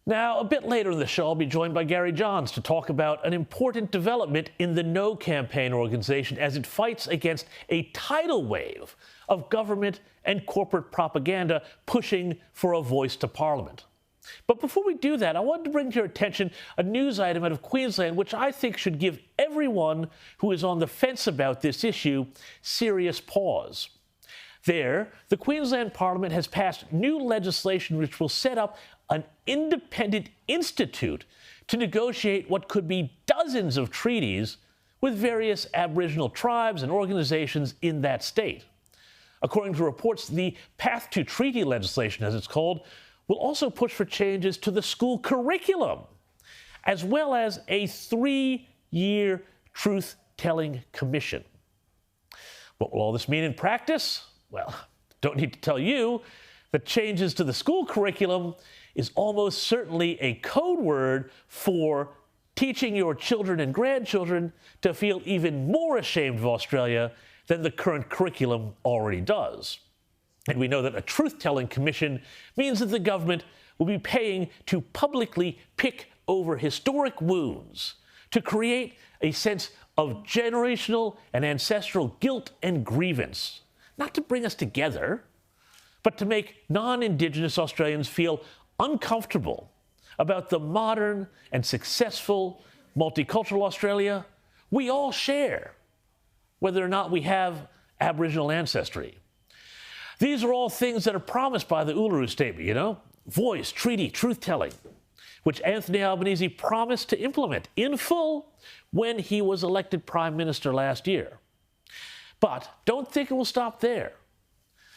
Now, a bit later in the show, I'll be joined by Gary Johns to talk about an important development in the No campaign organization as it fights against a tidal wave of government and corporate propaganda pushing for a voice to Parliament. But before we do that, I wanted to bring to your attention a news item out of Queensland which I think should give everyone who is on the fence about this issue serious pause. There, the Queensland Parliament has passed new legislation which will set up an independent institute to negotiate what could be dozens of treaties with various Aboriginal tribes and organizations in that state. According to reports, the Path to Treaty legislation, as it's called, will also push for changes to the school curriculum, as well as a 3-year truth-telling commission. What will all this mean in practice? Well, don't need to tell you that changes to the school curriculum is almost certainly a code word for teaching your children and grandchildren to feel even more ashamed of Australia than the current curriculum already does. And we know that a truth-telling commission means that the government will be paying to publicly pick over historic wounds, to create a sense of generational and ancestral guilt and grievance, not to bring us together, but to make non-Indigenous Australians feel uncomfortable about the modern and successful multicultural Australia we all share, whether or not we have Aboriginal ancestry. These are all things that are promised by the Uluru Statement, you know? Voice, treaty, truth-telling, which Anthony Albanese promised to implement in full when he was elected Prime Minister last year. But don't think it will stop there.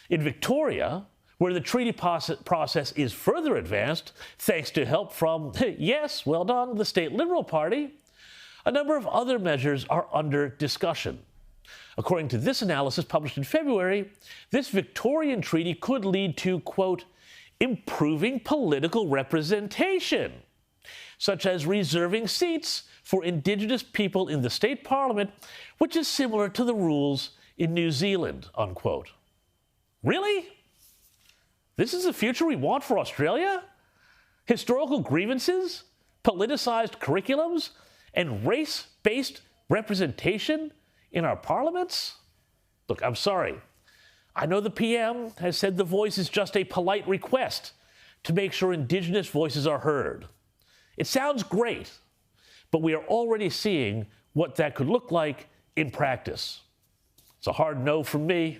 In Victoria, where the treaty process is further advanced, thanks to help from, yes, well done, the State Liberal Party, a number of other measures are under discussion. According to this analysis published in February, this Victorian treaty could lead to, quote, improving political representation, such as reserving seats for Indigenous people in the state parliament, which is similar to the rules in New Zealand, unquote. Really? This is the future we want for Australia? Historical grievances, politicized curriculums, and race-based representation in our parliaments? Look, I'm sorry. I know the PM has said the voice is just a polite request to make sure Indigenous voices are heard. It sounds great, but we are already seeing what that could look like in practice. It's a hard no from me.